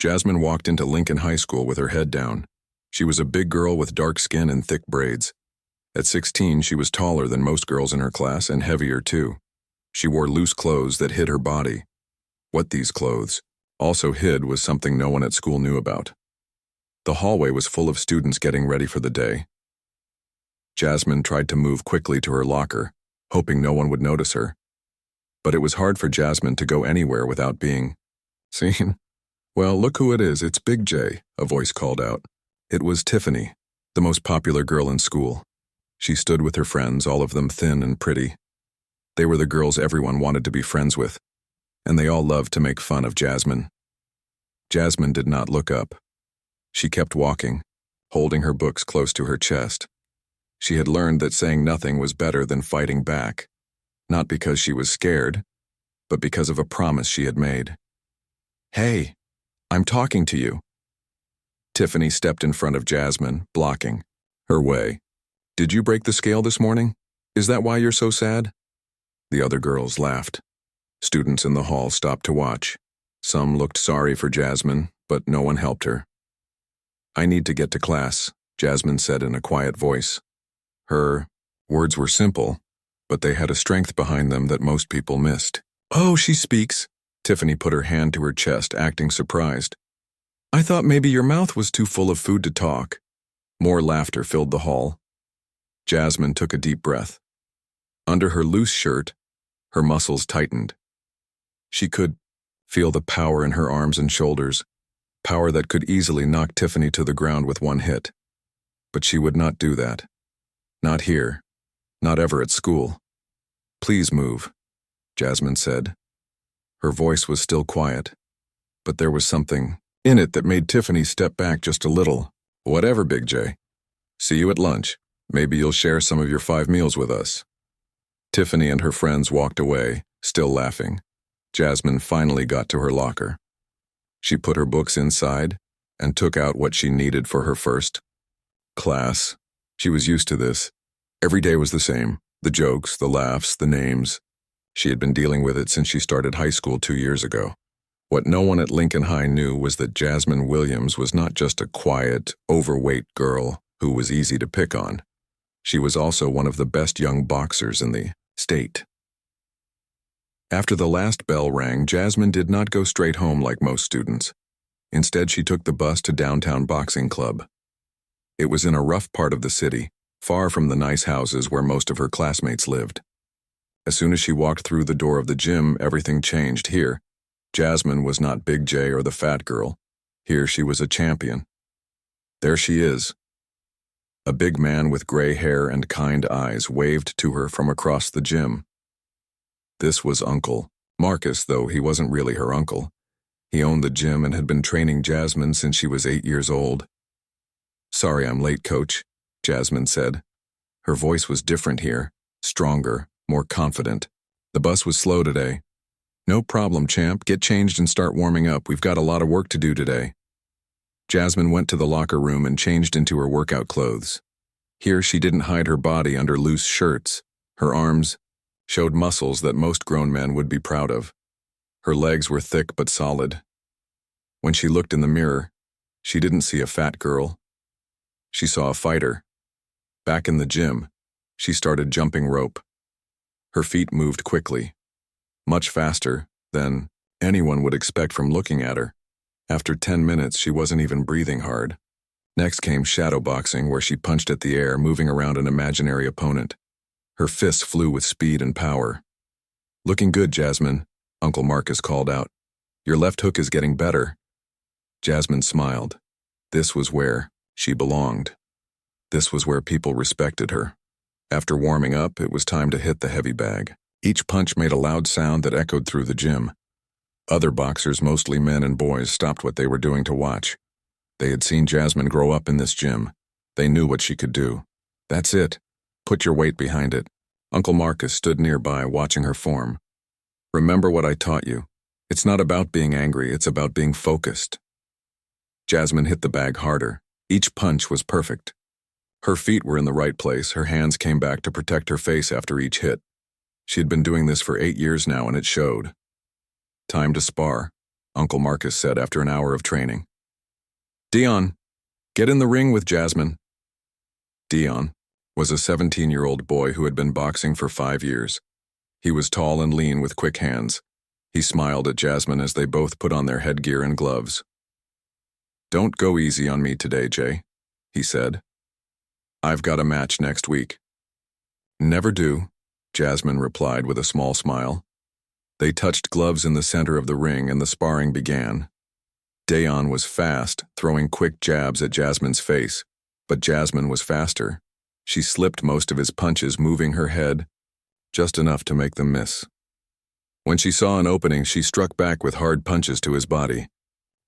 Jasmine walked into Lincoln High School with her head down. She was a big girl with dark skin and thick braids. At 16, she was taller than most girls in her class and heavier too. She wore loose clothes that hid her body. What these clothes also hid was something no one at school knew about. The hallway was full of students getting ready for the day. Jasmine tried to move quickly to her locker, hoping no one would notice her. But it was hard for Jasmine to go anywhere without being seen. "Well, look who it is, it's Big J," a voice called out. It was Tiffany, the most popular girl in school. She stood with her friends, all of them thin and pretty. They were the girls everyone wanted to be friends with, and they all loved to make fun of Jasmine. Jasmine did not look up. She kept walking, holding her books close to her chest. She had learned that saying nothing was better than fighting back, not because she was scared, but because of a promise she had made. "Hey, I'm talking to you." Tiffany stepped in front of Jasmine, blocking her way. "Did you break the scale this morning? Is that why you're so sad?" The other girls laughed. Students in the hall stopped to watch. Some looked sorry for Jasmine, but no one helped her. "I need to get to class," Jasmine said in a quiet voice. Her words were simple, but they had a strength behind them that most people missed. "Oh, she speaks." Tiffany put her hand to her chest, acting surprised. "I thought maybe your mouth was too full of food to talk." More laughter filled the hall. Jasmine took a deep breath. Under her loose shirt, her muscles tightened. She could feel the power in her arms and shoulders, power that could easily knock Tiffany to the ground with one hit. But she would not do that. Not here. Not ever at school. "Please move," Jasmine said. Her voice was still quiet, but there was something in it that made Tiffany step back just a little. "Whatever, Big J. See you at lunch. Maybe you'll share some of your 5 meals with us." Tiffany and her friends walked away, still laughing. Jasmine finally got to her locker. She put her books inside and took out what she needed for her first class. She was used to this. Every day was the same. The jokes, the laughs, the names. She had been dealing with it since she started high school 2 years ago. What no one at Lincoln High knew was that Jasmine Williams was not just a quiet, overweight girl who was easy to pick on. She was also one of the best young boxers in the state. After the last bell rang, Jasmine did not go straight home like most students. Instead, she took the bus to downtown boxing club. It was in a rough part of the city, far from the nice houses where most of her classmates lived. As soon as she walked through the door of the gym, everything changed here. Jasmine was not Big J or the fat girl. Here she was a champion. There she is. A big man with gray hair and kind eyes waved to her from across the gym. This was Uncle Marcus, though he wasn't really her uncle. He owned the gym and had been training Jasmine since she was 8 years old. "Sorry I'm late, Coach," Jasmine said. Her voice was different here, stronger, more confident. "The bus was slow today." "No problem, champ. Get changed and start warming up. We've got a lot of work to do today." Jasmine went to the locker room and changed into her workout clothes. Here she didn't hide her body under loose shirts. Her arms showed muscles that most grown men would be proud of. Her legs were thick but solid. When she looked in the mirror, she didn't see a fat girl. She saw a fighter. Back in the gym, she started jumping rope. Her feet moved quickly, much faster than anyone would expect from looking at her. After 10 minutes, she wasn't even breathing hard. Next came shadowboxing, where she punched at the air, moving around an imaginary opponent. Her fists flew with speed and power. "Looking good, Jasmine," Uncle Marcus called out. "Your left hook is getting better." Jasmine smiled. This was where she belonged. This was where people respected her. After warming up, it was time to hit the heavy bag. Each punch made a loud sound that echoed through the gym. Other boxers, mostly men and boys, stopped what they were doing to watch. They had seen Jasmine grow up in this gym. They knew what she could do. "That's it. Put your weight behind it." Uncle Marcus stood nearby, watching her form. "Remember what I taught you. It's not about being angry, it's about being focused." Jasmine hit the bag harder. Each punch was perfect. Her feet were in the right place, her hands came back to protect her face after each hit. She had been doing this for 8 years now, and it showed. Time to spar. Uncle Marcus said after an hour of training. Dion, get in the ring with Jasmine. Dion was a 17-year-old boy who had been boxing for 5 years. He was tall and lean with quick hands. He smiled at Jasmine as they both put on their headgear and gloves. Don't go easy on me today, Jay, he said. I've got a match next week. Never do, Jasmine replied with a small smile. They touched gloves in the center of the ring and the sparring began. Dion was fast, throwing quick jabs at Jasmine's face, but Jasmine was faster. She slipped most of his punches, moving her head, just enough to make them miss. When she saw an opening, she struck back with hard punches to his body.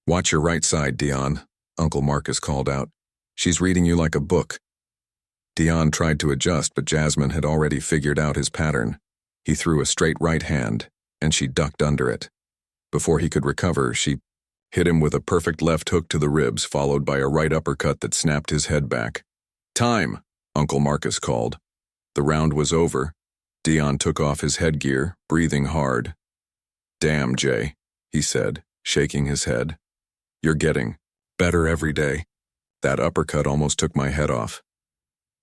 Watch your right side, Dion, Uncle Marcus called out. She's reading you like a book. Dion tried to adjust, but Jasmine had already figured out his pattern. He threw a straight right hand, and she ducked under it. Before he could recover, she hit him with a perfect left hook to the ribs, followed by a right uppercut that snapped his head back. Time, Uncle Marcus called. The round was over. Dion took off his headgear, breathing hard. Damn, Jay, he said, shaking his head. You're getting better every day. That uppercut almost took my head off.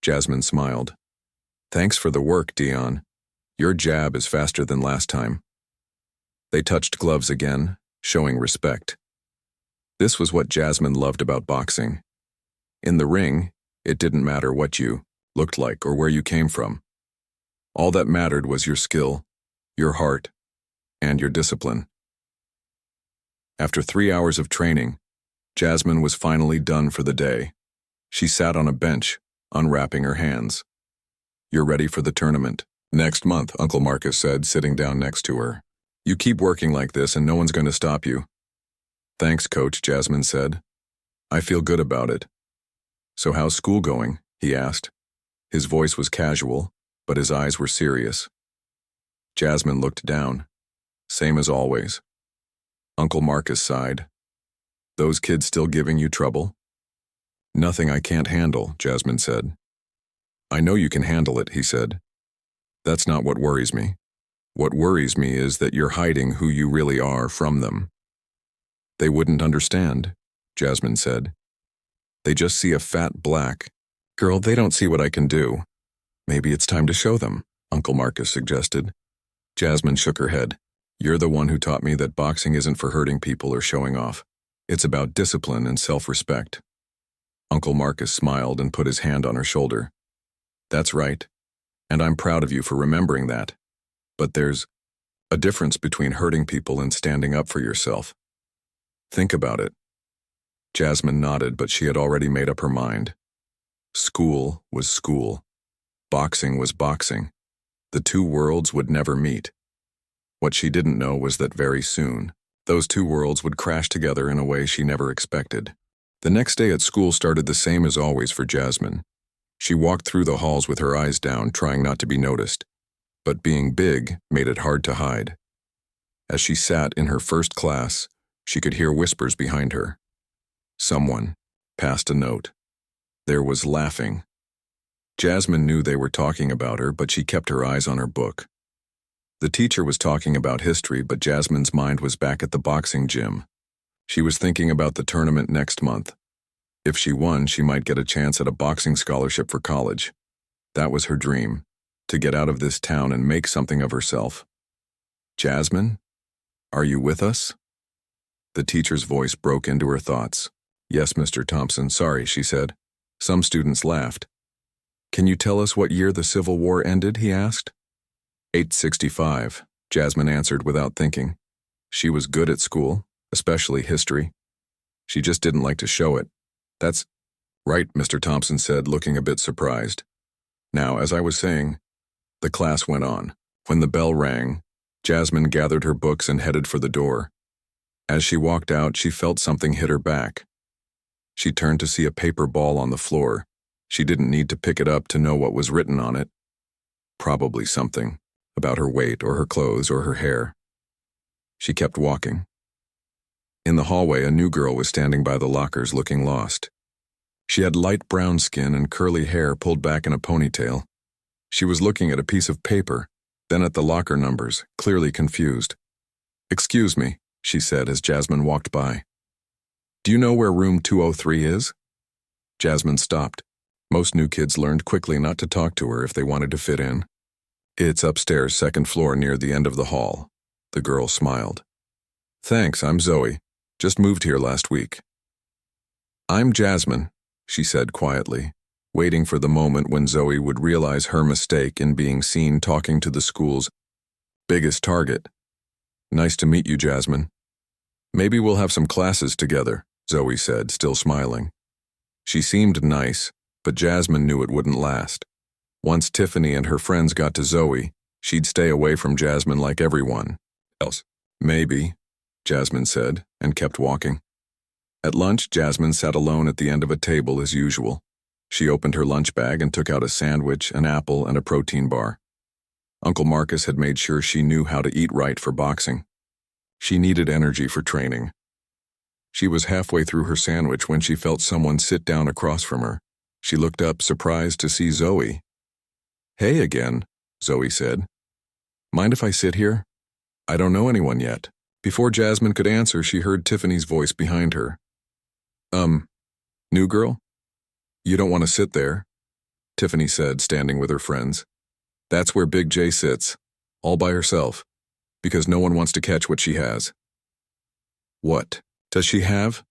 Jasmine smiled. Thanks for the work, Dion. Your jab is faster than last time. They touched gloves again, showing respect. This was what Jasmine loved about boxing. In the ring, it didn't matter what you looked like or where you came from. All that mattered was your skill, your heart, and your discipline. After 3 hours of training, Jasmine was finally done for the day. She sat on a bench, unwrapping her hands. You're ready for the tournament. Next month, Uncle Marcus said, sitting down next to her. You keep working like this and no one's going to stop you. Thanks, Coach, Jasmine said. I feel good about it. So how's school going? He asked. His voice was casual, but his eyes were serious. Jasmine looked down. Same as always. Uncle Marcus sighed. Those kids still giving you trouble? Nothing I can't handle, Jasmine said. I know you can handle it, he said. That's not what worries me. What worries me is that you're hiding who you really are from them. They wouldn't understand, Jasmine said. They just see a fat black. Girl, they don't see what I can do. Maybe it's time to show them, Uncle Marcus suggested. Jasmine shook her head. You're the one who taught me that boxing isn't for hurting people or showing off. It's about discipline and self-respect. Uncle Marcus smiled and put his hand on her shoulder. That's right, and I'm proud of you for remembering that. But there's a difference between hurting people and standing up for yourself. Think about it. Jasmine nodded, but she had already made up her mind. School was school. Boxing was boxing. The two worlds would never meet. What she didn't know was that very soon, those two worlds would crash together in a way she never expected. The next day at school started the same as always for Jasmine. She walked through the halls with her eyes down, trying not to be noticed. But being big made it hard to hide. As she sat in her first class, she could hear whispers behind her. Someone passed a note. There was laughing. Jasmine knew they were talking about her, but she kept her eyes on her book. The teacher was talking about history, but Jasmine's mind was back at the boxing gym. She was thinking about the tournament next month. If she won, she might get a chance at a boxing scholarship for college. That was her dream, to get out of this town and make something of herself. Jasmine, are you with us? The teacher's voice broke into her thoughts. Yes, Mr. Thompson, sorry, she said. Some students laughed. Can you tell us what year the Civil War ended, he asked. 865, Jasmine answered without thinking. She was good at school, especially history. She just didn't like to show it. That's right, Mr. Thompson said, looking a bit surprised. Now, as I was saying, the class went on. When the bell rang, Jasmine gathered her books and headed for the door. As she walked out, she felt something hit her back. She turned to see a paper ball on the floor. She didn't need to pick it up to know what was written on it. Probably something about her weight or her clothes or her hair. She kept walking. In the hallway, a new girl was standing by the lockers looking lost. She had light brown skin and curly hair pulled back in a ponytail. She was looking at a piece of paper, then at the locker numbers, clearly confused. Excuse me, she said as Jasmine walked by. Do you know where room 203 is? Jasmine stopped. Most new kids learned quickly not to talk to her if they wanted to fit in. It's upstairs, second floor near the end of the hall. The girl smiled. Thanks, I'm Zoe. Just moved here last week. I'm Jasmine, she said quietly, waiting for the moment when Zoe would realize her mistake in being seen talking to the school's biggest target. Nice to meet you, Jasmine. Maybe we'll have some classes together, Zoe said, still smiling. She seemed nice, but Jasmine knew it wouldn't last. Once Tiffany and her friends got to Zoe, she'd stay away from Jasmine like everyone else. Maybe, Jasmine said, and kept walking. At lunch, Jasmine sat alone at the end of a table as usual. She opened her lunch bag and took out a sandwich, an apple, and a protein bar. Uncle Marcus had made sure she knew how to eat right for boxing. She needed energy for training. She was halfway through her sandwich when she felt someone sit down across from her. She looked up, surprised to see Zoe. Hey again, Zoe said. Mind if I sit here? I don't know anyone yet. Before Jasmine could answer, she heard Tiffany's voice behind her. New girl? You don't want to sit there, Tiffany said, standing with her friends. That's where Big J sits, all by herself, because no one wants to catch what she has. What does she have?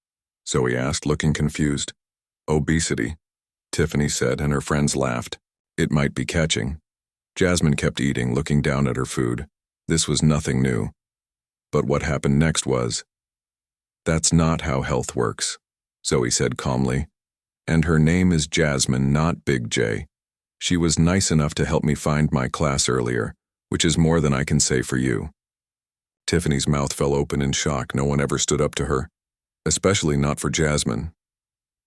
Zoe asked, looking confused. Obesity, Tiffany said, and her friends laughed. It might be catching. Jasmine kept eating, looking down at her food. This was nothing new. But what happened next was, that's not how health works, Zoe said calmly. And her name is Jasmine, not Big J. She was nice enough to help me find my class earlier, which is more than I can say for you. Tiffany's mouth fell open in shock. No one ever stood up to her, especially not for Jasmine.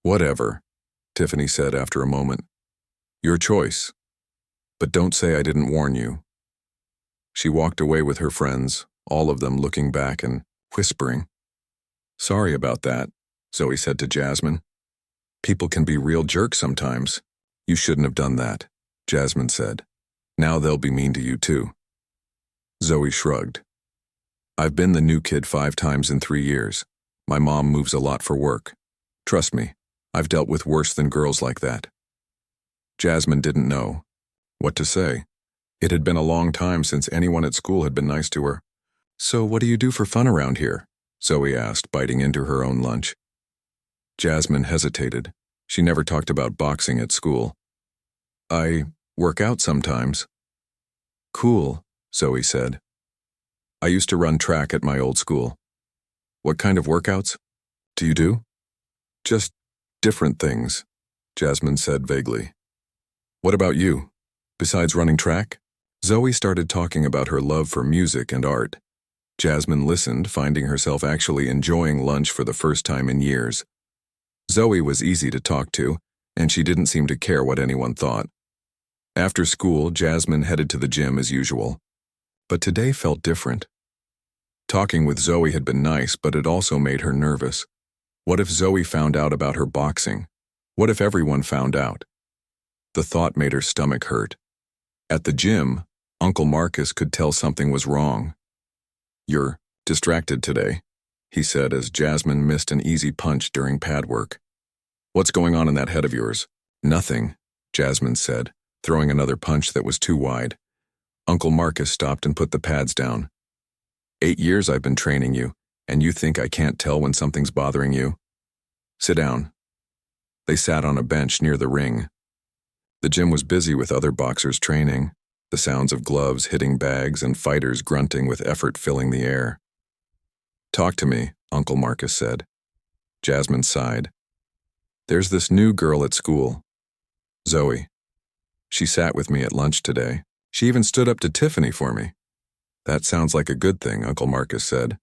Whatever, Tiffany said after a moment. Your choice. But don't say I didn't warn you. She walked away with her friends, all of them looking back and whispering. Sorry about that, Zoe said to Jasmine. People can be real jerks sometimes. You shouldn't have done that, Jasmine said. Now they'll be mean to you too. Zoe shrugged. I've been the new kid 5 times in 3 years. My mom moves a lot for work. Trust me, I've dealt with worse than girls like that. Jasmine didn't know what to say. It had been a long time since anyone at school had been nice to her. So what do you do for fun around here? Zoe asked, biting into her own lunch. Jasmine hesitated. She never talked about boxing at school. I work out sometimes. Cool, Zoe said. I used to run track at my old school. What kind of workouts do you do? Just different things, Jasmine said vaguely. What about you? Besides running track? Zoe started talking about her love for music and art. Jasmine listened, finding herself actually enjoying lunch for the first time in years. Zoe was easy to talk to, and she didn't seem to care what anyone thought. After school, Jasmine headed to the gym as usual. But today felt different. Talking with Zoe had been nice, but it also made her nervous. What if Zoe found out about her boxing? What if everyone found out? The thought made her stomach hurt. At the gym, Uncle Marcus could tell something was wrong. You're distracted today, he said as Jasmine missed an easy punch during pad work. What's going on in that head of yours? Nothing, Jasmine said, throwing another punch that was too wide. Uncle Marcus stopped and put the pads down. 8 years I've been training you, and you think I can't tell when something's bothering you? Sit down. They sat on a bench near the ring. The gym was busy with other boxers training, the sounds of gloves hitting bags and fighters grunting with effort filling the air. Talk to me, Uncle Marcus said. Jasmine sighed. There's this new girl at school, Zoe. She sat with me at lunch today. She even stood up to Tiffany for me. That sounds like a good thing, Uncle Marcus said.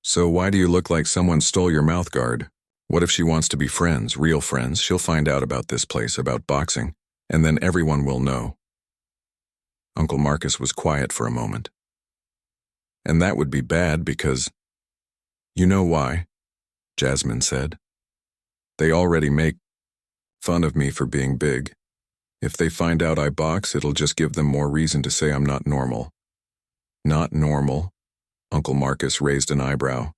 So why do you look like someone stole your mouth guard? What if she wants to be friends, real friends? She'll find out about this place, about boxing, and then everyone will know. Uncle Marcus was quiet for a moment. And that would be bad because... You know why, Jasmine said. They already make fun of me for being big. If they find out I box, it'll just give them more reason to say I'm not normal. Not normal? Uncle Marcus raised an eyebrow.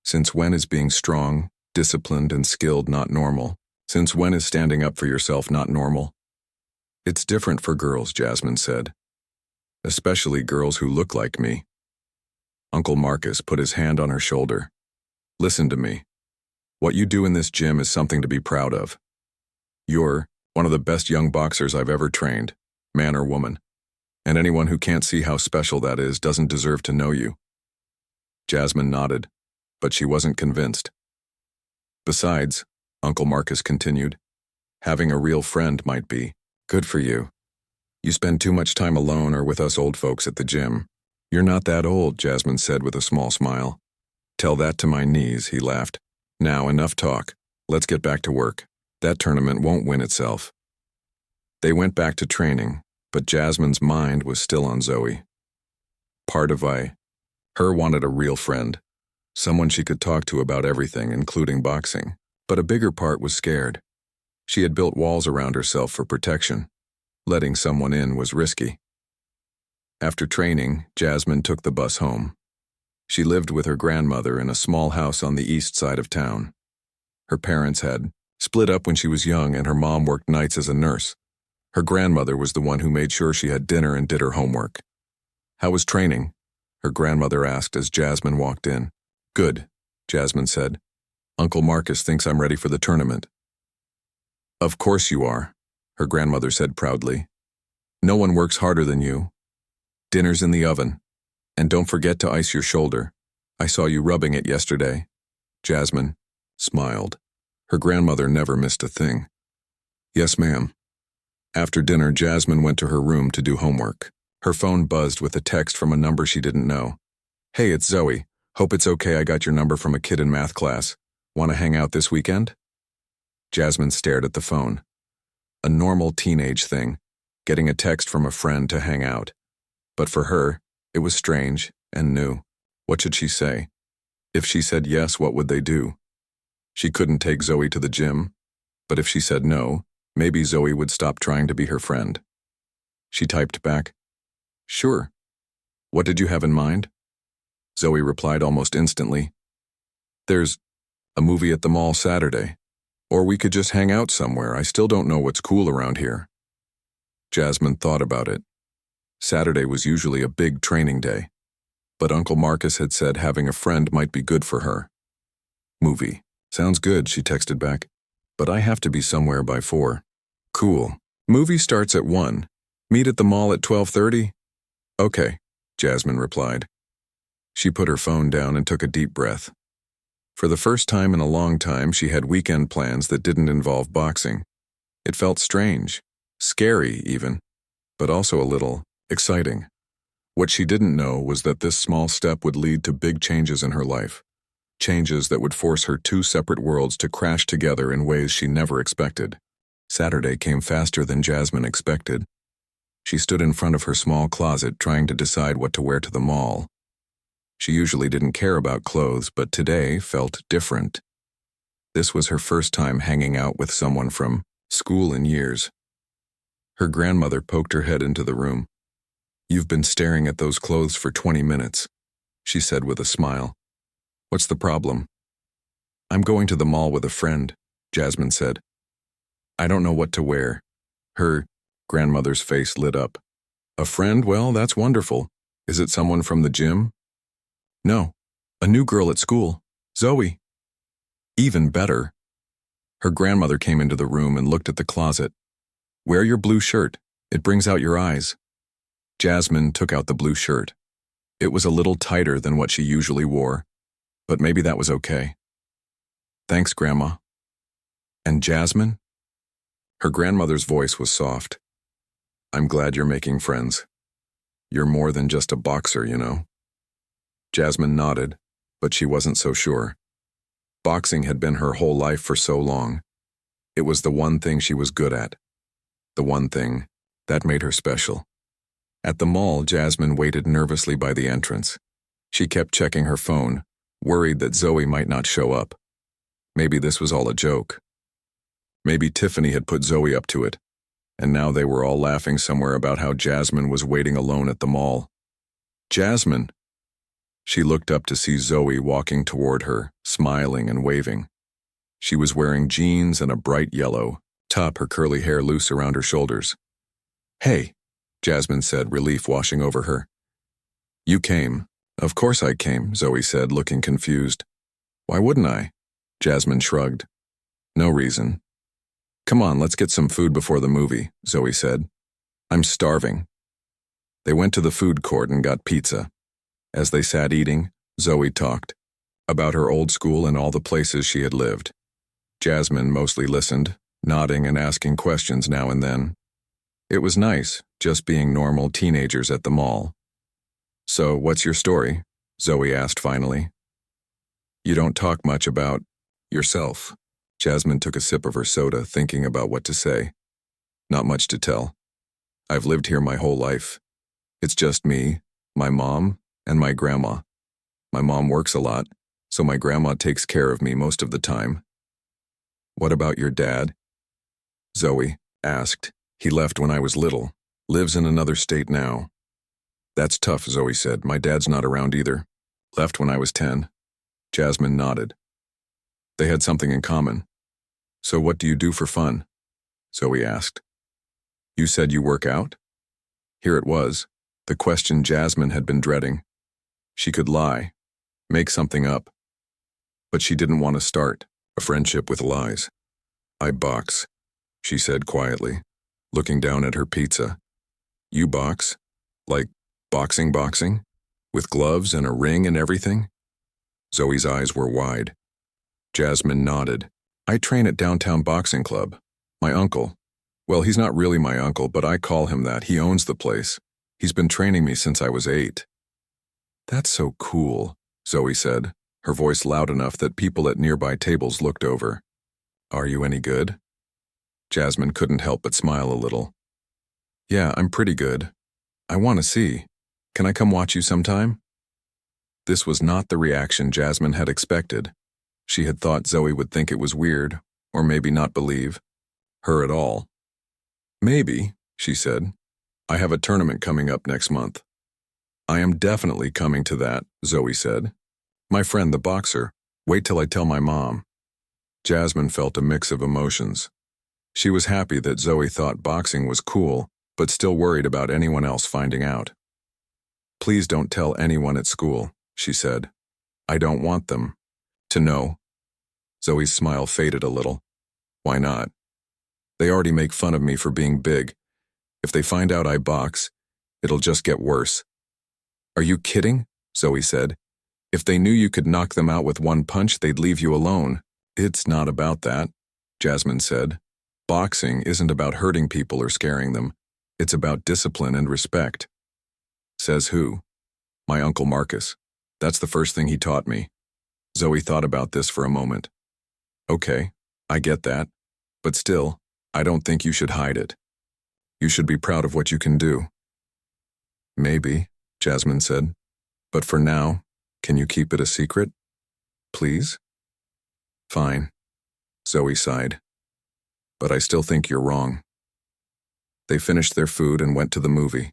Since when is being strong, disciplined, and skilled not normal? Since when is standing up for yourself not normal? It's different for girls, Jasmine said. Especially girls who look like me. Uncle Marcus put his hand on her shoulder. Listen to me. What you do in this gym is something to be proud of. You're one of the best young boxers I've ever trained, man or woman. And anyone who can't see how special that is doesn't deserve to know you. Jasmine nodded, but she wasn't convinced. Besides, Uncle Marcus continued, having a real friend might be good for you. You spend too much time alone or with us old folks at the gym. You're not that old, Jasmine said with a small smile. Tell that to my knees, he laughed. Now, enough talk. Let's get back to work. That tournament won't win itself. They went back to training, but Jasmine's mind was still on Zoe. Part of her wanted a real friend, someone she could talk to about everything, including boxing. But a bigger part was scared. She had built walls around herself for protection. Letting someone in was risky. After training, Jasmine took the bus home. She lived with her grandmother in a small house on the east side of town. Her parents had split up when she was young, and her mom worked nights as a nurse. Her grandmother was the one who made sure she had dinner and did her homework. How was training? Her grandmother asked as Jasmine walked in. Good, Jasmine said. Uncle Marcus thinks I'm ready for the tournament. Of course you are, her grandmother said proudly. No one works harder than you. Dinner's in the oven. And don't forget to ice your shoulder. I saw you rubbing it yesterday. Jasmine smiled. Her grandmother never missed a thing. Yes, ma'am. After dinner, Jasmine went to her room to do homework. Her phone buzzed with a text from a number she didn't know. Hey, it's Zoe. Hope it's okay I got your number from a kid in math class. Want to hang out this weekend? Jasmine stared at the phone. A normal teenage thing, getting a text from a friend to hang out. But for her, it was strange and new. What should she say? If she said yes, what would they do? She couldn't take Zoe to the gym, but if she said no, maybe Zoe would stop trying to be her friend. She typed back, Sure. What did you have in mind? Zoe replied almost instantly, There's a movie at the mall Saturday. Or we could just hang out somewhere. I still don't know what's cool around here. Jasmine thought about it. Saturday was usually a big training day, but Uncle Marcus had said having a friend might be good for her. Movie. Sounds good, she texted back. But I have to be somewhere by 4. Cool. Movie starts at 1. Meet at the mall at 12:30? Okay, Jasmine replied. She put her phone down and took a deep breath. For the first time in a long time, she had weekend plans that didn't involve boxing. It felt strange, scary even, but also a little exciting. What she didn't know was that this small step would lead to big changes in her life, changes that would force her 2 separate worlds to crash together in ways she never expected. Saturday came faster than Jasmine expected. She stood in front of her small closet trying to decide what to wear to the mall. She usually didn't care about clothes, but today felt different. This was her first time hanging out with someone from school in years. Her grandmother poked her head into the room. You've been staring at those clothes for 20 minutes, she said with a smile. What's the problem? I'm going to the mall with a friend, Jasmine said. I don't know what to wear. Her grandmother's face lit up. A friend? Well, that's wonderful. Is it someone from the gym? No, a new girl at school, Zoe. Even better. Her grandmother came into the room and looked at the closet. Wear your blue shirt. It brings out your eyes. Jasmine took out the blue shirt. It was a little tighter than what she usually wore, but maybe that was okay. Thanks, Grandma. And Jasmine? Her grandmother's voice was soft. I'm glad you're making friends. You're more than just a boxer, you know. Jasmine nodded, but she wasn't so sure. Boxing had been her whole life for so long. It was the one thing she was good at. The one thing that made her special. At the mall, Jasmine waited nervously by the entrance. She kept checking her phone, worried that Zoe might not show up. Maybe this was all a joke. Maybe Tiffany had put Zoe up to it, and now they were all laughing somewhere about how Jasmine was waiting alone at the mall. Jasmine! She looked up to see Zoe walking toward her, smiling and waving. She was wearing jeans and a bright yellow top, her curly hair loose around her shoulders. "Hey," Jasmine said, relief washing over her. "You came." "Of course I came," Zoe said, looking confused. "Why wouldn't I?" Jasmine shrugged. "No reason." "Come on, let's get some food before the movie," Zoe said. "I'm starving." They went to the food court and got pizza. As they sat eating, Zoe talked about her old school and all the places she had lived. Jasmine mostly listened, nodding and asking questions now and then. It was nice, just being normal teenagers at the mall. "So, what's your story?" Zoe asked finally. "You don't talk much about yourself." Jasmine took a sip of her soda, thinking about what to say. "Not much to tell. I've lived here my whole life. It's just me, my mom, and my grandma. My mom works a lot, so my grandma takes care of me most of the time." "What about your dad?" Zoe asked. "He left when I was little. Lives in another state now." "That's tough," Zoe said. "My dad's not around either. Left when I was 10. Jasmine nodded. They had something in common. "So what do you do for fun?" Zoe asked. "You said you work out?" Here it was, the question Jasmine had been dreading. She could lie, make something up. But she didn't want to start a friendship with lies. "I box," she said quietly, looking down at her pizza. "You box? Like boxing? With gloves and a ring and everything?" Zoe's eyes were wide. Jasmine nodded. "I train at Downtown Boxing Club. My uncle. Well, he's not really my uncle, but I call him that. He owns the place. He's been training me since I was 8. "That's so cool," Zoe said, her voice loud enough that people at nearby tables looked over. "Are you any good?" Jasmine couldn't help but smile a little. "Yeah, I'm pretty good. I want to see. Can I come watch you sometime?" This was not the reaction Jasmine had expected. She had thought Zoe would think it was weird, or maybe not believe her at all. "Maybe," she said. "I have a tournament coming up next month." "I am definitely coming to that," Zoe said. "My friend the boxer. Wait till I tell my mom." Jasmine felt a mix of emotions. She was happy that Zoe thought boxing was cool, but still worried about anyone else finding out. "Please don't tell anyone at school," she said. "I don't want them to know." Zoe's smile faded a little. "Why not?" "They already make fun of me for being big. If they find out I box, it'll just get worse." "Are you kidding?" Zoe said. "If they knew you could knock them out with one punch, they'd leave you alone." "It's not about that," Jasmine said. "Boxing isn't about hurting people or scaring them. It's about discipline and respect." "Says who?" "My Uncle Marcus. That's the first thing he taught me." Zoe thought about this for a moment. "Okay, I get that. But still, I don't think you should hide it. You should be proud of what you can do." "Maybe," Jasmine said. "But for now, can you keep it a secret? Please?" "Fine," Zoe sighed. "But I still think you're wrong." They finished their food and went to the movie.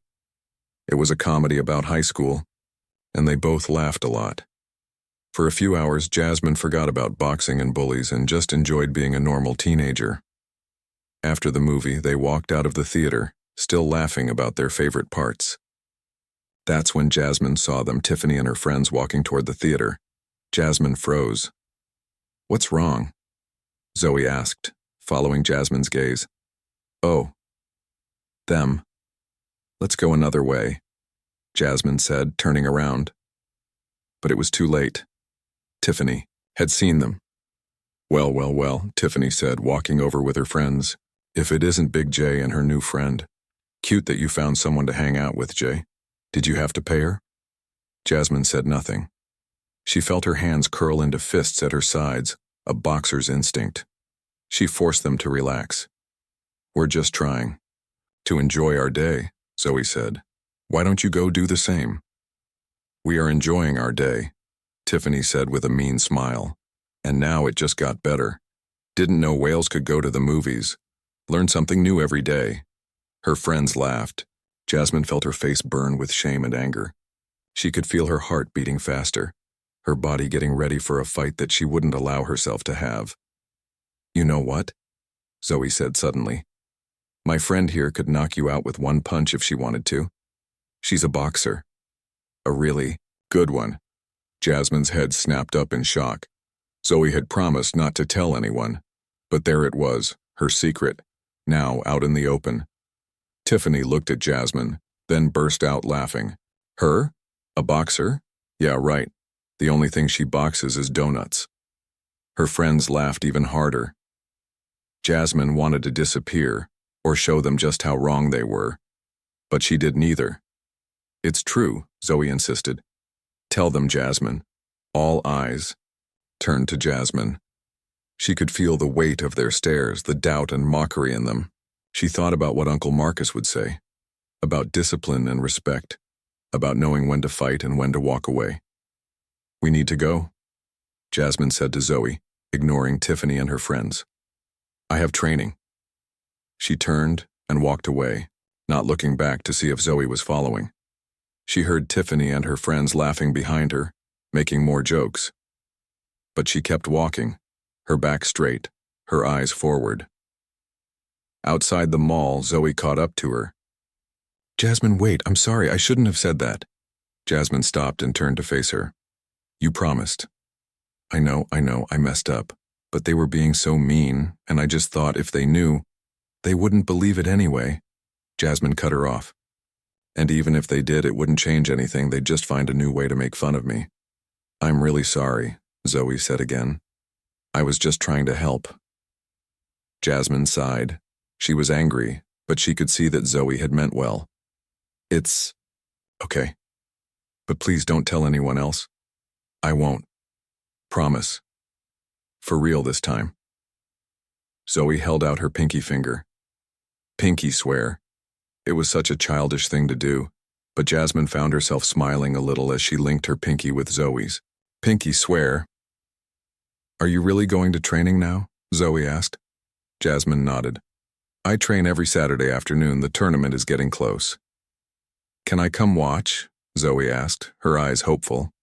It was a comedy about high school, and they both laughed a lot. For a few hours, Jasmine forgot about boxing and bullies and just enjoyed being a normal teenager. After the movie, they walked out of the theater, still laughing about their favorite parts. That's when Jasmine saw them, Tiffany and her friends, walking toward the theater. Jasmine froze. "What's wrong?" Zoe asked, following Jasmine's gaze. "Oh. Them. Let's go another way," Jasmine said, turning around. But it was too late. Tiffany had seen them. Well, Tiffany said, walking over with her friends. "If it isn't Big J and her new friend. Cute that you found someone to hang out with, Jay. Did you have to pay her?" Jasmine said nothing. She felt her hands curl into fists at her sides, a boxer's instinct. She forced them to relax. "We're just trying to enjoy our day," Zoe said. "Why don't you go do the same?" "We are enjoying our day," Tiffany said with a mean smile. And now it just got better. Didn't know whales could go to the movies. Learn something new every day. Her friends laughed. Jasmine felt her face burn with shame and anger. She could feel her heart beating faster, her body getting ready for a fight that she wouldn't allow herself to have. "You know what?" Zoe said suddenly. "My friend here could knock you out with one punch if she wanted to. She's a boxer. A really good one." Jasmine's head snapped up in shock. Zoe had promised not to tell anyone, but there it was, her secret, now out in the open. Tiffany looked at Jasmine, then burst out laughing. "Her? A boxer? Yeah, right. The only thing she boxes is donuts." Her friends laughed even harder. Jasmine wanted to disappear, or show them just how wrong they were, but she did neither. "It's true," Zoe insisted. "Tell them, Jasmine." All eyes turned to Jasmine. She could feel the weight of their stares, the doubt and mockery in them. She thought about what Uncle Marcus would say, about discipline and respect, about knowing when to fight and when to walk away. "We need to go," Jasmine said to Zoe, ignoring Tiffany and her friends. "I have training." She turned and walked away, not looking back to see if Zoe was following. She heard Tiffany and her friends laughing behind her, making more jokes. But she kept walking, her back straight, her eyes forward. Outside the mall, Zoe caught up to her. "Jasmine, wait, I'm sorry, I shouldn't have said that." Jasmine stopped and turned to face her. "You promised." I know, I messed up. But they were being so mean, and I just thought if they knew, they wouldn't believe it anyway." Jasmine cut her off. "And even if they did, it wouldn't change anything, they'd just find a new way to make fun of me." "I'm really sorry," Zoe said again. "I was just trying to help." Jasmine sighed. She was angry, but she could see that Zoe had meant well. "It's okay. But please don't tell anyone else." "I won't. Promise. For real this time." Zoe held out her pinky finger. Pinky swear. It was such a childish thing to do, but Jasmine found herself smiling a little as she linked her pinky with Zoe's. "Pinky swear." "Are you really going to training now?" Zoe asked. Jasmine nodded. "I train every Saturday afternoon. The tournament is getting close." "Can I come watch?" Zoe asked, her eyes hopeful.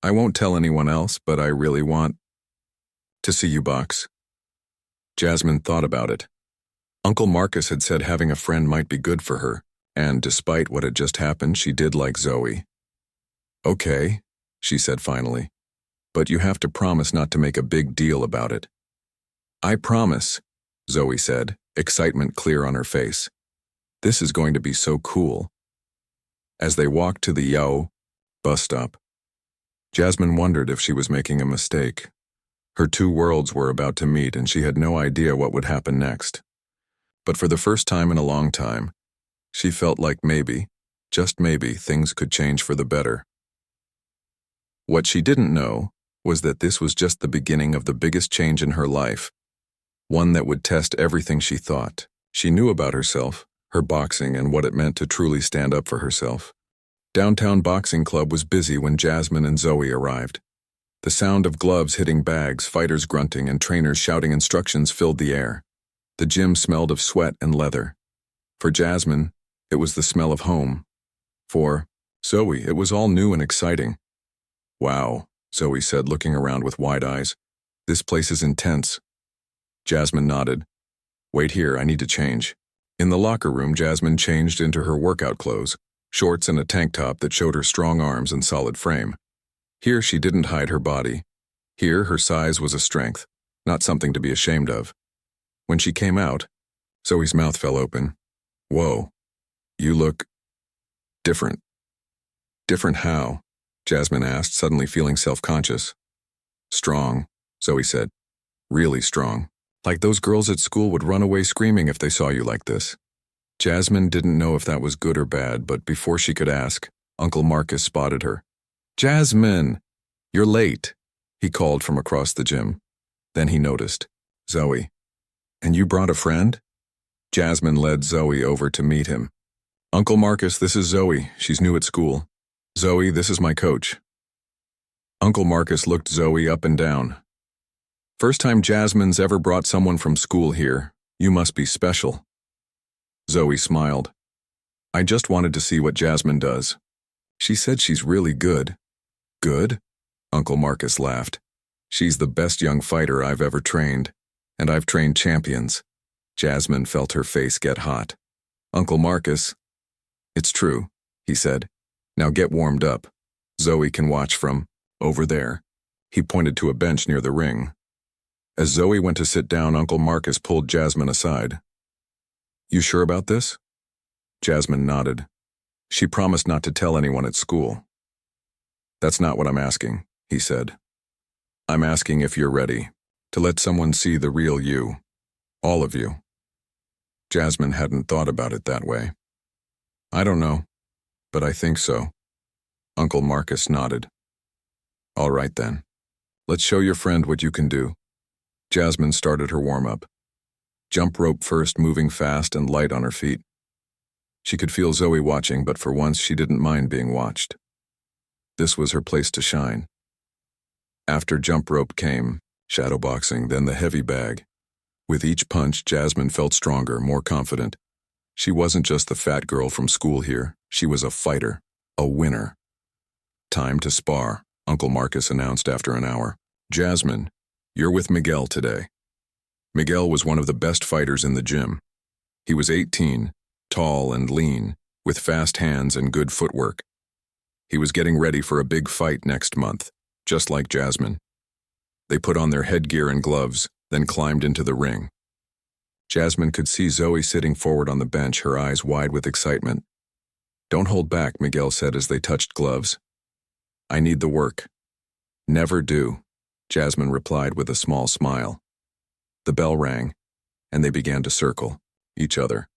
"I won't tell anyone else, but I really want to see you box." Jasmine thought about it. Uncle Marcus had said having a friend might be good for her, and despite what had just happened, she did like Zoe. "Okay," she said finally, "but you have to promise not to make a big deal about it." "I promise," Zoe said, excitement clear on her face. "This is going to be so cool." As they walked to the Yao bus stop, Jasmine wondered if she was making a mistake. Her two worlds were about to meet and she had no idea what would happen next. But for the first time in a long time, she felt like maybe, just maybe, things could change for the better. What she didn't know was that this was just the beginning of the biggest change in her life, one that would test everything she thought she knew about herself, her boxing, and what it meant to truly stand up for herself. Downtown Boxing Club was busy when Jasmine and Zoe arrived. The sound of gloves hitting bags, fighters grunting, and trainers shouting instructions filled the air. The gym smelled of sweat and leather. For Jasmine, it was the smell of home. For Zoe, it was all new and exciting. "Wow," Zoe said, looking around with wide eyes. "This place is intense." Jasmine nodded. "Wait here, I need to change." In the locker room, Jasmine changed into her workout clothes, shorts and a tank top that showed her strong arms and solid frame. Here she didn't hide her body. Here her size was a strength, not something to be ashamed of. When she came out, Zoe's mouth fell open. "Whoa, you look different." "Different how?" Jasmine asked, suddenly feeling self-conscious. "Strong," Zoe said. "Really strong. Like those girls at school would run away screaming if they saw you like this." Jasmine didn't know if that was good or bad, but before she could ask, Uncle Marcus spotted her. "Jasmine, you're late," he called from across the gym. Then he noticed. "Zoe, and you brought a friend?" Jasmine led Zoe over to meet him. "Uncle Marcus, this is Zoe. She's new at school." "Zoe, this is my coach." Uncle Marcus looked Zoe up and down. "First time Jasmine's ever brought someone from school here. You must be special." Zoe smiled. "I just wanted to see what Jasmine does." She said she's really good. Good? Uncle Marcus laughed. She's the best young fighter I've ever trained, and I've trained champions. Jasmine felt her face get hot. Uncle Marcus, it's true, he said. Now get warmed up. Zoe can watch from over there. He pointed to a bench near the ring. As Zoe went to sit down, Uncle Marcus pulled Jasmine aside. You sure about this? Jasmine nodded. She promised not to tell anyone at school. That's not what I'm asking, he said. I'm asking if you're ready to let someone see the real you. All of you. Jasmine hadn't thought about it that way. I don't know, but I think so. Uncle Marcus nodded. All right then. Let's show your friend what you can do. Jasmine started her warm-up. Jump rope first, moving fast and light on her feet. She could feel Zoe watching, but for once she didn't mind being watched. This was her place to shine. After jump rope came shadowboxing, then the heavy bag. With each punch, Jasmine felt stronger, more confident. She wasn't just the fat girl from school here. She was a fighter, a winner. Time to spar, Uncle Marcus announced after an hour. Jasmine, you're with Miguel today. Miguel was one of the best fighters in the gym. He was 18, tall and lean, with fast hands and good footwork. He was getting ready for a big fight next month, just like Jasmine. They put on their headgear and gloves, then climbed into the ring. Jasmine could see Zoe sitting forward on the bench, her eyes wide with excitement. Don't hold back, Miguel said as they touched gloves. I need the work. Never do, Jasmine replied with a small smile. The bell rang, and they began to circle each other.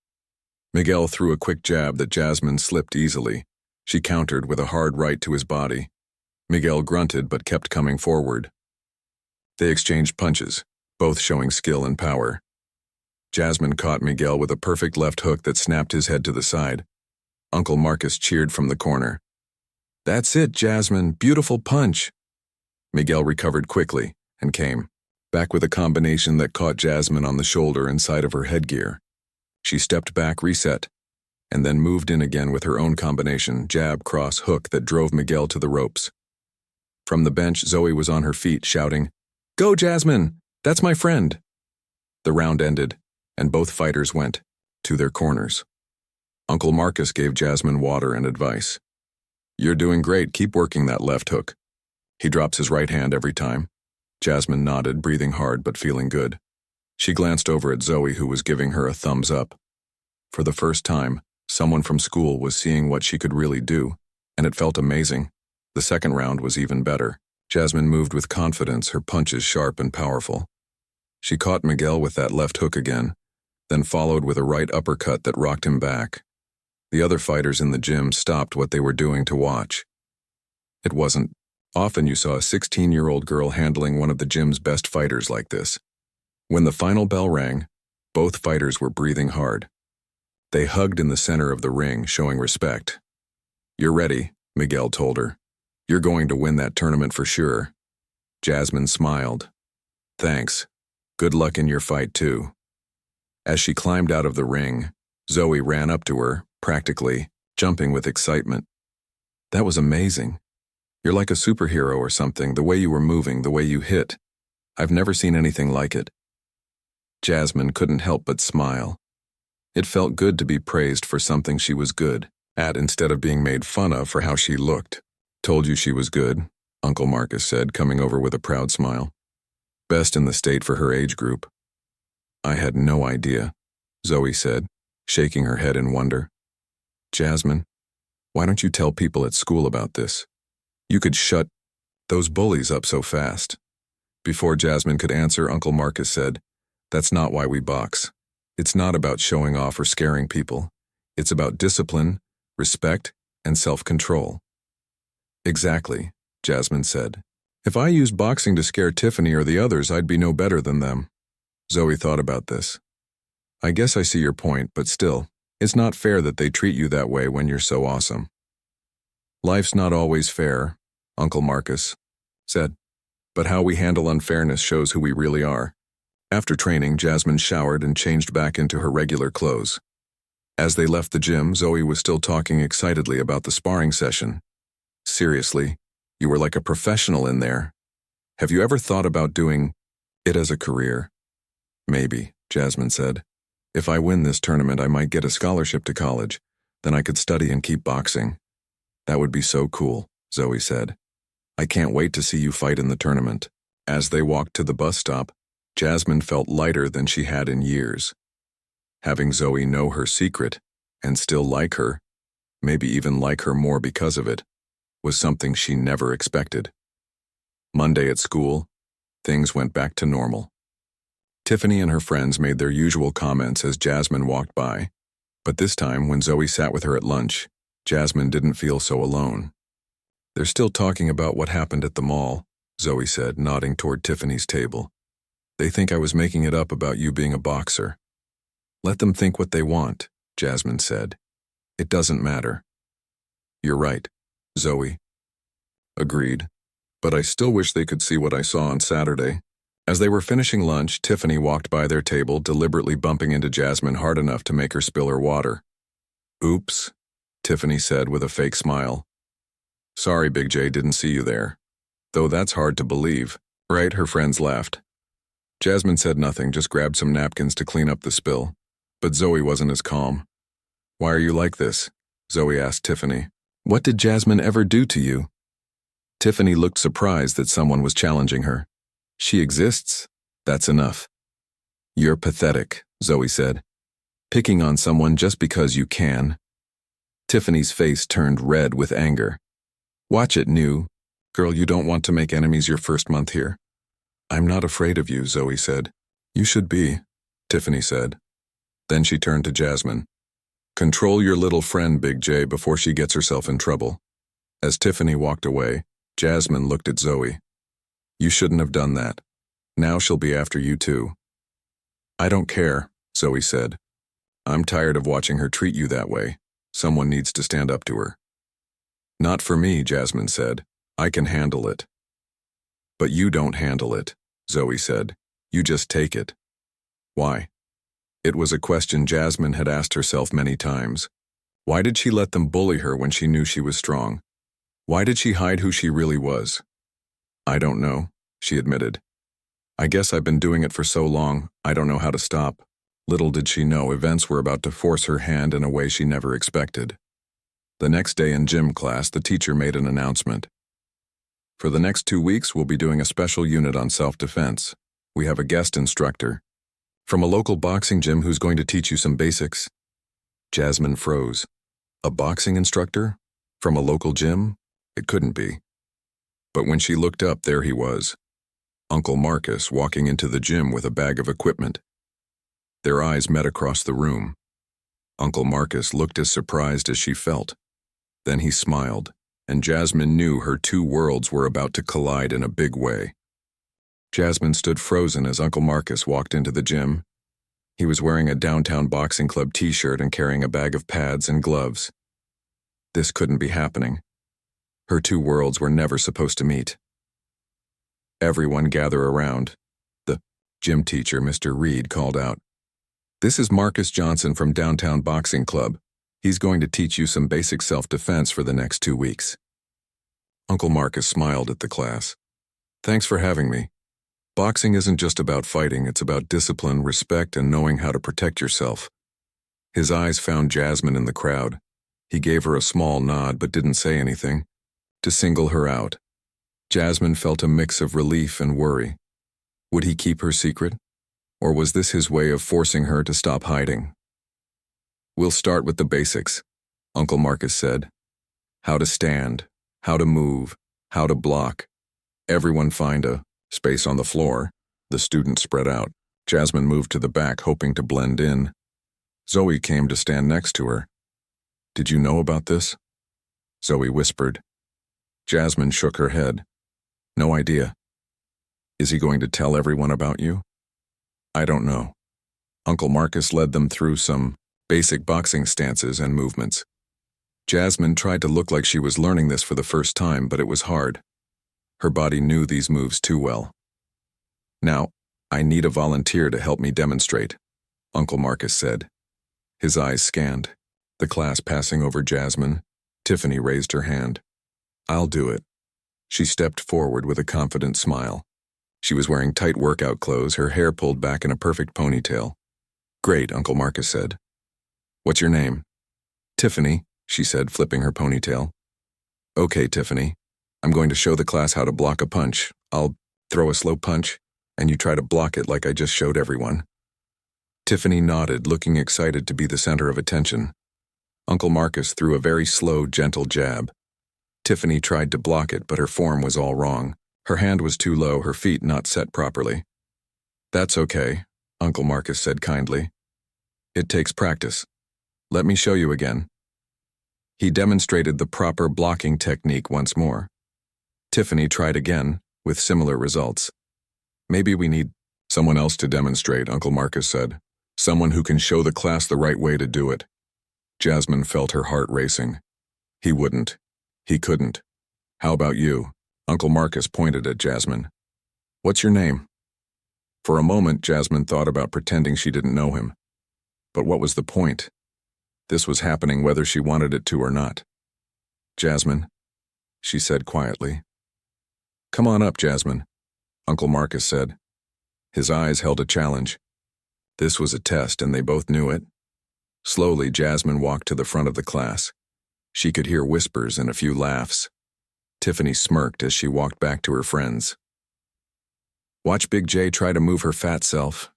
Miguel threw a quick jab that Jasmine slipped easily. She countered with a hard right to his body. Miguel grunted but kept coming forward. They exchanged punches, both showing skill and power. Jasmine caught Miguel with a perfect left hook that snapped his head to the side. Uncle Marcus cheered from the corner. That's it, Jasmine, beautiful punch. Miguel recovered quickly and came back with a combination that caught Jasmine on the shoulder and side of her headgear. She stepped back, reset, and then moved in again with her own combination, jab, cross, hook that drove Miguel to the ropes. From the bench, Zoe was on her feet, shouting, Go, Jasmine! That's my friend! The round ended, and both fighters went to their corners. Uncle Marcus gave Jasmine water and advice. You're doing great, keep working that left hook. He drops his right hand every time. Jasmine nodded, breathing hard but feeling good. She glanced over at Zoe, who was giving her a thumbs up. For the first time, someone from school was seeing what she could really do, and it felt amazing. The second round was even better. Jasmine moved with confidence, her punches sharp and powerful. She caught Miguel with that left hook again, then followed with a right uppercut that rocked him back. The other fighters in the gym stopped what they were doing to watch. It wasn't often you saw a 16-year-old girl handling one of the gym's best fighters like this. When the final bell rang, both fighters were breathing hard. They hugged in the center of the ring, showing respect. You're ready, Miguel told her. You're going to win that tournament for sure. Jasmine smiled. Thanks. Good luck in your fight, too. As she climbed out of the ring, Zoe ran up to her, practically jumping with excitement. That was amazing. You're like a superhero or something, the way you were moving, the way you hit. I've never seen anything like it. Jasmine couldn't help but smile. It felt good to be praised for something she was good at instead of being made fun of for how she looked. Told you she was good, Uncle Marcus said, coming over with a proud smile. Best in the state for her age group. I had no idea, Zoe said, shaking her head in wonder. Jasmine, why don't you tell people at school about this? You could shut those bullies up so fast. Before Jasmine could answer, Uncle Marcus said, That's not why we box. It's not about showing off or scaring people. It's about discipline, respect, and self-control. Exactly, Jasmine said. If I used boxing to scare Tiffany or the others, I'd be no better than them. Zoe thought about this. I guess I see your point, but still, it's not fair that they treat you that way when you're so awesome. Life's not always fair, Uncle Marcus said, but how we handle unfairness shows who we really are. After training, Jasmine showered and changed back into her regular clothes. As they left the gym, Zoe was still talking excitedly about the sparring session. Seriously, you were like a professional in there. Have you ever thought about doing it as a career? Maybe, Jasmine said. If I win this tournament, I might get a scholarship to college. Then I could study and keep boxing. That would be so cool, Zoe said. I can't wait to see you fight in the tournament. As they walked to the bus stop, Jasmine felt lighter than she had in years. Having Zoe know her secret, and still like her, maybe even like her more because of it, was something she never expected. Monday at school, things went back to normal. Tiffany and her friends made their usual comments as Jasmine walked by, but this time when Zoe sat with her at lunch, Jasmine didn't feel so alone. They're still talking about what happened at the mall, Zoe said, nodding toward Tiffany's table. They think I was making it up about you being a boxer. Let them think what they want, Jasmine said. It doesn't matter. You're right, Zoe. Agreed. But I still wish they could see what I saw on Saturday. As they were finishing lunch, Tiffany walked by their table, deliberately bumping into Jasmine hard enough to make her spill her water. Oops, Tiffany said with a fake smile. Sorry, Big J didn't see you there. Though that's hard to believe, right? Her friends laughed. Jasmine said nothing, just grabbed some napkins to clean up the spill. But Zoe wasn't as calm. Why are you like this? Zoe asked Tiffany. What did Jasmine ever do to you? Tiffany looked surprised that someone was challenging her. She exists. That's enough. You're pathetic, Zoe said. Picking on someone just because you can. Tiffany's face turned red with anger. Watch it, New. Girl, you don't want to make enemies your first month here. I'm not afraid of you, Zoe said. You should be, Tiffany said. Then she turned to Jasmine. Control your little friend, Big J, before she gets herself in trouble. As Tiffany walked away, Jasmine looked at Zoe. You shouldn't have done that. Now she'll be after you too. I don't care, Zoe said. I'm tired of watching her treat you that way. Someone needs to stand up to her. Not for me, Jasmine said. I can handle it. But you don't handle it, Zoe said. You just take it. Why? It was a question Jasmine had asked herself many times. Why did she let them bully her when she knew she was strong? Why did she hide who she really was? I don't know, she admitted. I guess I've been doing it for so long, I don't know how to stop. Little did she know events were about to force her hand in a way she never expected. The next day in gym class, the teacher made an announcement. For the next 2 weeks, we'll be doing a special unit on self-defense. We have a guest instructor from a local boxing gym who's going to teach you some basics. Jasmine froze. A boxing instructor? From a local gym? It couldn't be. But when she looked up, there he was. Uncle Marcus walking into the gym with a bag of equipment. Their eyes met across the room. Uncle Marcus looked as surprised as she felt. Then he smiled, and Jasmine knew her two worlds were about to collide in a big way. Jasmine stood frozen as Uncle Marcus walked into the gym. He was wearing a Downtown Boxing Club t-shirt and carrying a bag of pads and gloves. This couldn't be happening. Her two worlds were never supposed to meet. Everyone gather around. The gym teacher, Mr. Reed, called out. This is Marcus Johnson from Downtown Boxing Club. He's going to teach you some basic self-defense for the next 2 weeks. Uncle Marcus smiled at the class. Thanks for having me. Boxing isn't just about fighting, it's about discipline, respect, and knowing how to protect yourself. His eyes found Jasmine in the crowd. He gave her a small nod but didn't say anything. To single her out. Jasmine felt a mix of relief and worry. Would he keep her secret? Or was this his way of forcing her to stop hiding? We'll start with the basics, Uncle Marcus said. How to stand, how to move, how to block. Everyone find a space on the floor. The students spread out. Jasmine moved to the back, hoping to blend in. Zoe came to stand next to her. Did you know about this? Zoe whispered. Jasmine shook her head. No idea. Is he going to tell everyone about you? I don't know. Uncle Marcus led them through some basic boxing stances and movements. Jasmine tried to look like she was learning this for the first time, but it was hard. Her body knew these moves too well. Now, I need a volunteer to help me demonstrate, Uncle Marcus said. His eyes scanned, the class passing over Jasmine. Tiffany raised her hand. I'll do it. She stepped forward with a confident smile. She was wearing tight workout clothes, her hair pulled back in a perfect ponytail. Great, Uncle Marcus said. What's your name? Tiffany, she said, flipping her ponytail. Okay, Tiffany. I'm going to show the class how to block a punch. I'll throw a slow punch, and you try to block it like I just showed everyone. Tiffany nodded, looking excited to be the center of attention. Uncle Marcus threw a very slow, gentle jab. Tiffany tried to block it, but her form was all wrong. Her hand was too low, her feet not set properly. That's okay, Uncle Marcus said kindly. It takes practice. Let me show you again. He demonstrated the proper blocking technique once more. Tiffany tried again, with similar results. Maybe we need someone else to demonstrate, Uncle Marcus said. Someone who can show the class the right way to do it. Jasmine felt her heart racing. He wouldn't. He couldn't. How about you? Uncle Marcus pointed at Jasmine. What's your name? For a moment, Jasmine thought about pretending she didn't know him. But what was the point? This was happening whether she wanted it to or not. Jasmine, she said quietly. Come on up, Jasmine, Uncle Marcus said. His eyes held a challenge. This was a test, and they both knew it. Slowly, Jasmine walked to the front of the class. She could hear whispers and a few laughs. Tiffany smirked as she walked back to her friends. Watch Big J try to move her fat self,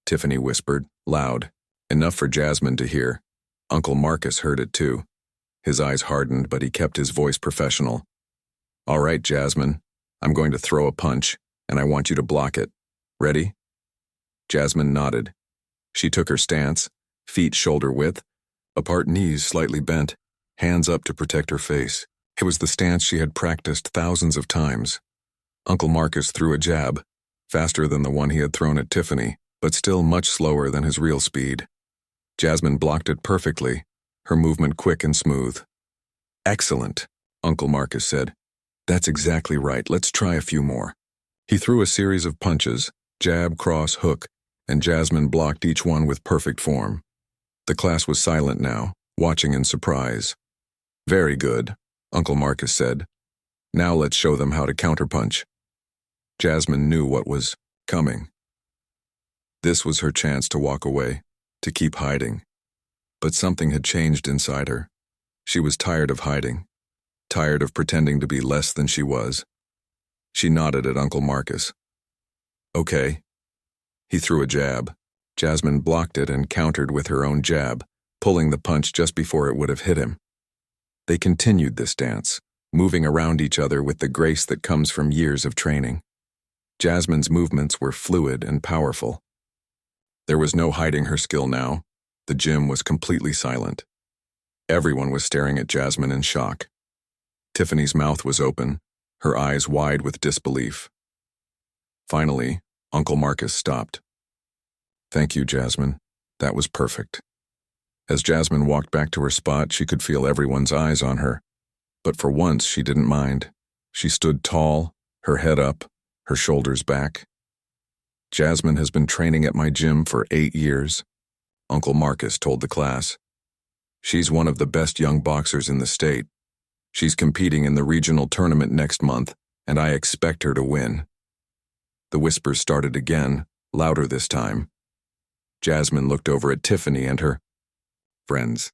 Tiffany whispered, loud, enough for Jasmine to hear. Uncle Marcus heard it too. His eyes hardened, but he kept his voice professional. All right, Jasmine, I'm going to throw a punch, and I want you to block it. Ready? Jasmine nodded. She took her stance, feet shoulder width, apart, knees slightly bent, hands up to protect her face. It was the stance she had practiced thousands of times. Uncle Marcus threw a jab, faster than the one he had thrown at Tiffany, but still much slower than his real speed. Jasmine blocked it perfectly, her movement quick and smooth. Excellent, Uncle Marcus said. That's exactly right. Let's try a few more. He threw a series of punches, jab, cross, hook, and Jasmine blocked each one with perfect form. The class was silent now, watching in surprise. Very good, Uncle Marcus said. Now let's show them how to counterpunch. Jasmine knew what was coming. This was her chance to walk away, to keep hiding. But something had changed inside her. She was tired of hiding, tired of pretending to be less than she was. She nodded at Uncle Marcus. Okay. He threw a jab. Jasmine blocked it and countered with her own jab, pulling the punch just before it would have hit him. They continued this dance, moving around each other with the grace that comes from years of training. Jasmine's movements were fluid and powerful. There was no hiding her skill now. The gym was completely silent. Everyone was staring at Jasmine in shock. Tiffany's mouth was open, her eyes wide with disbelief. Finally, Uncle Marcus stopped. Thank you, Jasmine. That was perfect. As Jasmine walked back to her spot, she could feel everyone's eyes on her. But for once, she didn't mind. She stood tall, her head up, her shoulders back. Jasmine has been training at my gym for 8 years, Uncle Marcus told the class. She's one of the best young boxers in the state. She's competing in the regional tournament next month, and I expect her to win. The whispers started again, louder this time. Jasmine looked over at Tiffany and her friends.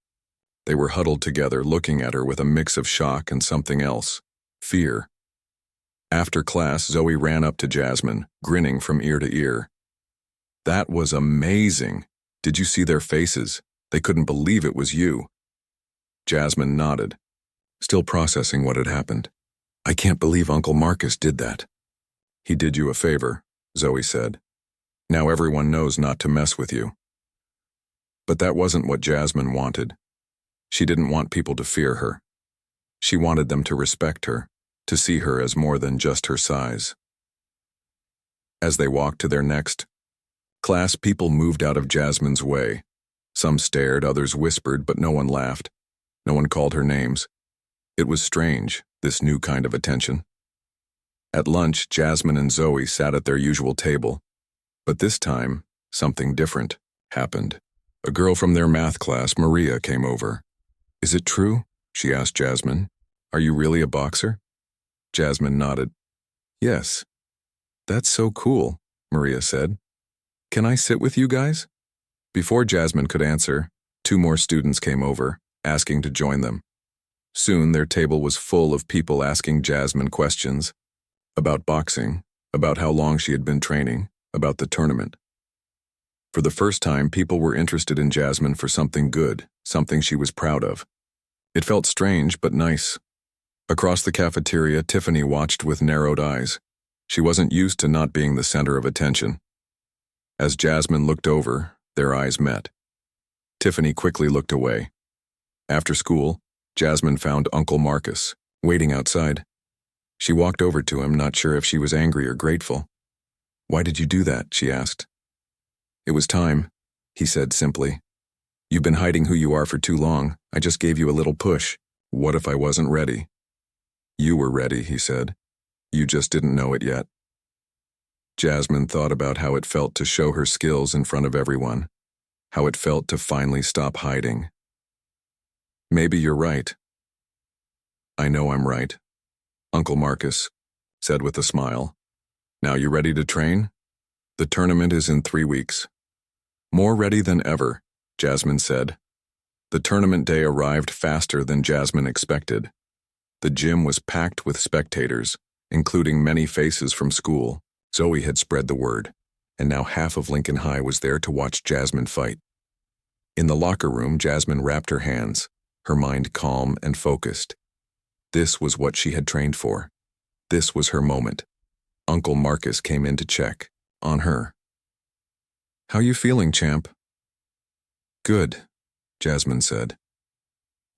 They were huddled together, looking at her with a mix of shock and something else, fear. After class, Zoe ran up to Jasmine, grinning from ear to ear. That was amazing. Did you see their faces? They couldn't believe it was you. Jasmine nodded, still processing what had happened. I can't believe Uncle Marcus did that. He did you a favor, Zoe said. Now everyone knows not to mess with you. But that wasn't what Jasmine wanted. She didn't want people to fear her. She wanted them to respect her, to see her as more than just her size. As they walked to their next class, people moved out of Jasmine's way. Some stared, others whispered, but no one laughed. No one called her names. It was strange, this new kind of attention. At lunch, Jasmine and Zoe sat at their usual table. But this time, something different happened. A girl from their math class, Maria, came over. Is it true? She asked Jasmine. Are you really a boxer? Jasmine nodded. Yes. That's so cool, Maria said. Can I sit with you guys? Before Jasmine could answer, 2 more students came over, asking to join them. Soon their table was full of people asking Jasmine questions about boxing, about how long she had been training, about the tournament. For the first time, people were interested in Jasmine for something good, something she was proud of. It felt strange but nice. Across the cafeteria, Tiffany watched with narrowed eyes. She wasn't used to not being the center of attention. As Jasmine looked over, their eyes met. Tiffany quickly looked away. After school, Jasmine found Uncle Marcus, waiting outside. She walked over to him, not sure if she was angry or grateful. Why did you do that? She asked. It was time, he said simply. You've been hiding who you are for too long. I just gave you a little push. What if I wasn't ready? You were ready, he said. You just didn't know it yet. Jasmine thought about how it felt to show her skills in front of everyone, how it felt to finally stop hiding. Maybe you're right. I know I'm right, Uncle Marcus said with a smile. Now you ready to train? The tournament is in 3 weeks. More ready than ever, Jasmine said. The tournament day arrived faster than Jasmine expected. The gym was packed with spectators, including many faces from school. Zoe had spread the word, and now half of Lincoln High was there to watch Jasmine fight. In the locker room, Jasmine wrapped her hands, her mind calm and focused. This was what she had trained for. This was her moment. Uncle Marcus came in to check on her. How you feeling, champ? Good, Jasmine said.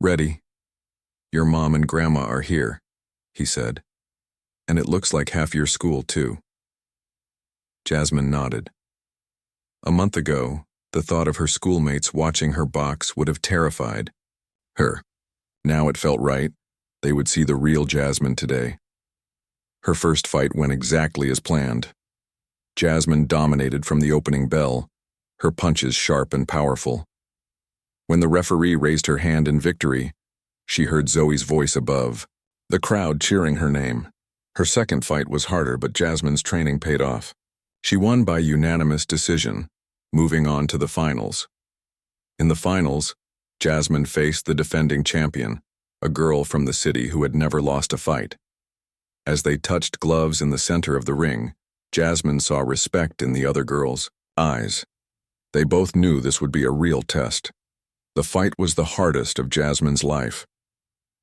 Ready? Your mom and grandma are here, he said. And it looks like half your school, too. Jasmine nodded. A month ago, the thought of her schoolmates watching her box would have terrified her. Now it felt right. They would see the real Jasmine today. Her first fight went exactly as planned. Jasmine dominated from the opening bell, her punches sharp and powerful. When the referee raised her hand in victory, she heard Zoe's voice above, the crowd cheering her name. Her second fight was harder, but Jasmine's training paid off. She won by unanimous decision, moving on to the finals. In the finals, Jasmine faced the defending champion, a girl from the city who had never lost a fight. As they touched gloves in the center of the ring, Jasmine saw respect in the other girl's eyes. They both knew this would be a real test. The fight was the hardest of Jasmine's life.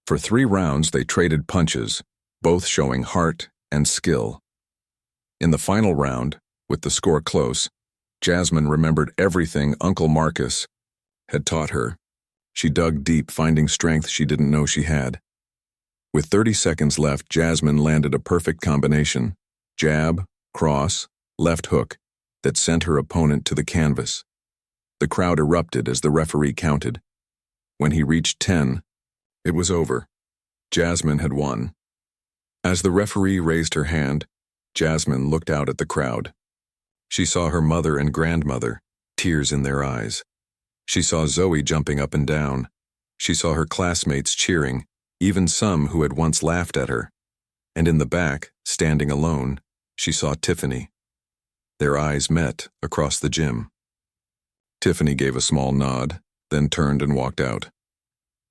For 3 rounds, they traded punches, both showing heart and skill. In the final round, with the score close, Jasmine remembered everything Uncle Marcus had taught her. She dug deep, finding strength she didn't know she had. With 30 seconds left, Jasmine landed a perfect combination, jab, cross, left hook, that sent her opponent to the canvas. The crowd erupted as the referee counted. When he reached 10, it was over. Jasmine had won. As the referee raised her hand, Jasmine looked out at the crowd. She saw her mother and grandmother, tears in their eyes. She saw Zoe jumping up and down. She saw her classmates cheering, even some who had once laughed at her. And in the back, standing alone, she saw Tiffany. Their eyes met across the gym. Tiffany gave a small nod, then turned and walked out.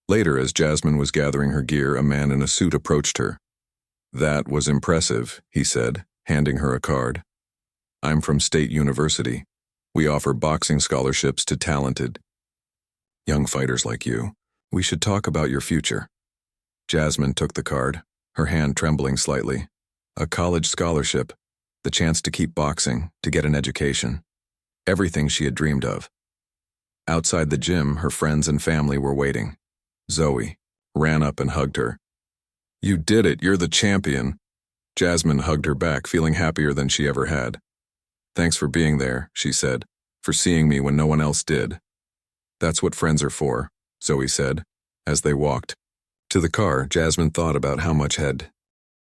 Later, as Jasmine was gathering her gear, a man in a suit approached her. That was impressive, he said, handing her a card. I'm from State University. We offer boxing scholarships to talented young fighters like you. We should talk about your future. Jasmine took the card, her hand trembling slightly. A college scholarship, the chance to keep boxing, to get an education. Everything she had dreamed of. Outside the gym, her friends and family were waiting. Zoe ran up and hugged her. You did it, you're the champion. Jasmine hugged her back, feeling happier than she ever had. Thanks for being there, she said, for seeing me when no one else did. That's what friends are for, Zoe said, as they walked. To the car, Jasmine thought about how much had